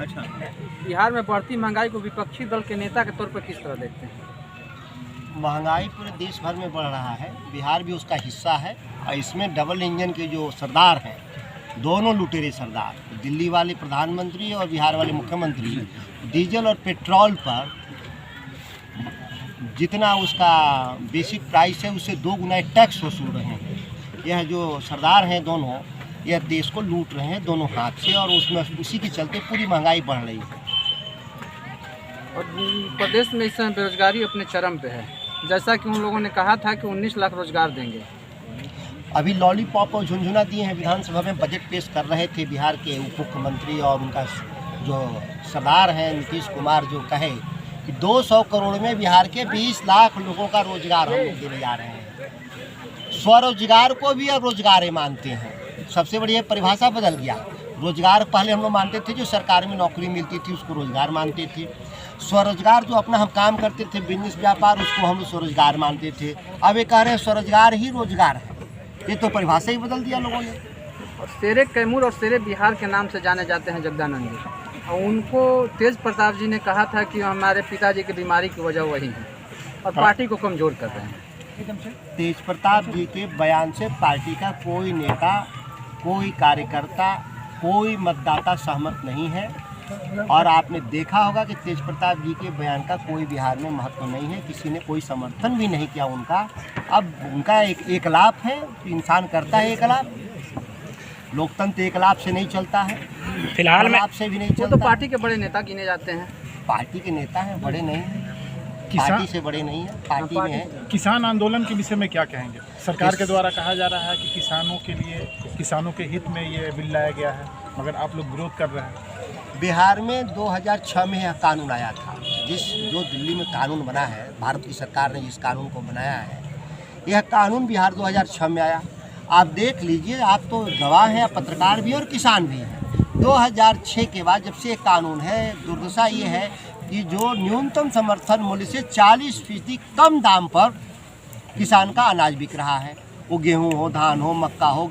अच्छा, बिहार में बढ़ती महंगाई को विपक्षी दल के नेता के तौर पर किस तरह देखते हैं? महंगाई पूरे देश भर में बढ़ रहा है, बिहार भी उसका हिस्सा है। और इसमें डबल इंजन के जो सरदार हैं, दोनों लुटेरे सरदार, दिल्ली वाले प्रधानमंत्री और बिहार वाले मुख्यमंत्री, डीजल और पेट्रोल पर जितना उसका बेसिक प्राइस है उससे 2 गुना टैक्स वसूल रहे हैं। यह जो सरदार हैं दोनों, यह देश को लूट रहे हैं दोनों हाथ से, और उसमें उसी के चलते पूरी महंगाई बढ़ रही है। और प्रदेश में इस समय बेरोजगारी अपने चरम पे है, जैसा कि उन लोगों ने कहा था कि 19 लाख रोजगार देंगे। अभी लॉलीपॉप और झुनझुना दिए हैं, विधानसभा में बजट पेश कर रहे थे बिहार के उप मुख्यमंत्री, और उनका जो सरदार हैं नीतीश कुमार, जो कहे कि 200 करोड़ में बिहार के 20 लाख लोगों का रोजगार हम लोग देने जा रहे हैं। स्वरोजगार को भी अब रोजगार मानते हैं। सबसे बड़ी परिभाषा बदल गया। रोजगार पहले हम लोग मानते थे जो सरकार में नौकरी मिलती थी उसको रोजगार मानते थे। स्वरोजगार जो अपना हम काम करते थे, बिजनेस व्यापार, उसको हम लोग स्वरोजगार मानते थे। अब ये कह रहे हैं स्वरोजगार ही रोजगार है। ये तो परिभाषा ही बदल दिया लोगों ने। और शेरे कैमूर और शेरे बिहार के नाम से जाने जाते हैं जगदानंद जी, और उनको तेज प्रताप जी ने कहा था कि हमारे पिताजी की बीमारी की वजह वही है और पार्टी को कमज़ोर कर रहे हैं। तेज प्रताप जी के बयान से पार्टी का कोई नेता, कोई कार्यकर्ता, कोई मतदाता सहमत नहीं है। और आपने देखा होगा कि तेज प्रताप जी के बयान का कोई बिहार में महत्व नहीं है, किसी ने कोई समर्थन भी नहीं किया उनका। अब उनका एक लाभ है, इंसान करता है एक लाभ। लोकतंत्र एक लाभ से नहीं चलता है, फिलहाल में आपसे भी नहीं वो चलता। तो पार्टी के बड़े नेता गिने जाते हैं। पार्टी के नेता हैं, बड़े नहीं हैं, पार्टी से बड़े नहीं है, पार्टी में है। किसान आंदोलन के विषय में क्या कहेंगे? सरकार के द्वारा कहा जा रहा है कि किसानों के लिए, किसानों के हित में ये बिल लाया गया है, मगर आप लोग विरोध कर रहे हैं। बिहार में 2006 में यह कानून आया था। जो दिल्ली में कानून बना है, भारत की सरकार ने जिस कानून को बनाया है, यह कानून बिहार 2006 में आया। आप देख लीजिए, आप तो गवाह हैं, पत्रकार भी और किसान भी हैं। 2006 के बाद जब से ये कानून है, दुर्दशा ये है कि जो न्यूनतम समर्थन मूल्य से 40% कम दाम पर किसान का अनाज बिक रहा है, वो गेहूं हो, धान हो, मक्का हो,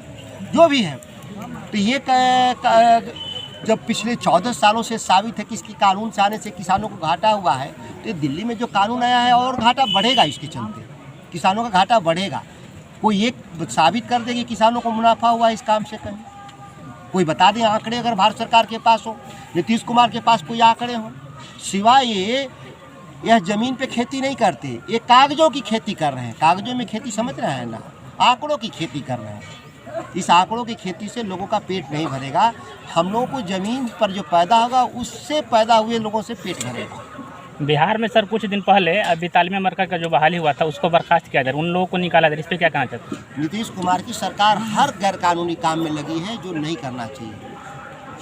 जो भी है। तो ये जब पिछले 14 सालों से साबित है कि इसकी कानून से आने से किसानों को घाटा हुआ है, तो ये दिल्ली में जो कानून आया है और घाटा बढ़ेगा। इसके चलते किसानों का घाटा बढ़ेगा। कोई एक साबित कर दे कि किसानों को मुनाफा हुआ इस काम से, कहीं कोई बता दें आंकड़े, अगर भारत सरकार के पास हो, नीतीश कुमार के पास कोई आंकड़े हो। सिवाय यह ज़मीन पे खेती नहीं करते, ये कागज़ों की खेती कर रहे हैं। कागज़ों में खेती समझ रहे हैं ना, आंकड़ों की खेती कर रहे हैं। इस आंकड़ों की खेती से लोगों का पेट नहीं भरेगा। हम लोगों को ज़मीन पर जो पैदा होगा उससे पैदा हुए लोगों से पेट भरेगा। बिहार में सर कुछ दिन पहले अभी तालिमी मरकज का जो बहाली हुआ था उसको बर्खास्त किया जा रहा है, उन लोगों को निकाला जा रहा है, इस पर क्या कहना चाहते हैं? नीतीश कुमार की सरकार हर गैरकानूनी काम में लगी है जो नहीं करना चाहिए।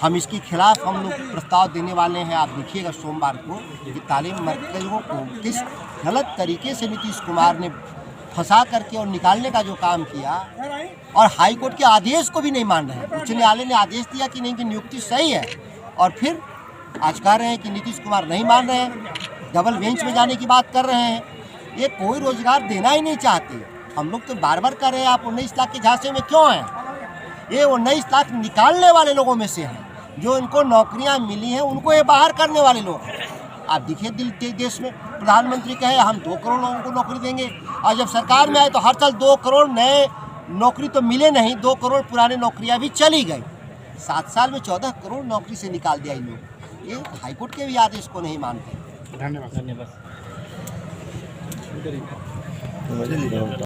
हम इसके खिलाफ हम लोग प्रस्ताव देने वाले हैं। आप देखिएगा सोमवार को कि तालीम मरकज़ों को किस गलत तरीके से नीतीश कुमार ने फंसा करके और निकालने का जो काम किया, और हाई कोर्ट के आदेश को भी नहीं मान रहे हैं। उच्च न्यायालय ने आदेश दिया कि नहीं, कि नियुक्ति सही है, और फिर आज कह रहे हैं कि नीतीश कुमार नहीं मान रहे हैं, डबल बेंच में जाने की बात कर रहे हैं। ये कोई रोजगार देना ही नहीं चाहते। हम लोग तो बार बार कह रहे हैं आप 19 लाख के झांसे में क्यों हैं? ये 19 लाख निकालने वाले लोगों में से हैं। जो इनको नौकरियां मिली हैं उनको ये बाहर करने वाले लोग हैं। आप देखिए देश में प्रधानमंत्री कहे हम 2 करोड़ लोगों को नौकरी देंगे, और जब सरकार में आए तो हर साल 2 करोड़ नए नौकरी तो मिले नहीं, 2 करोड़ पुराने नौकरियां भी चली गई। 7 साल में 14 करोड़ नौकरी से निकाल दिया इन लोग। ये हाईकोर्ट के भी आदेश को नहीं मानते। धन्यवाद। धन्यवाद।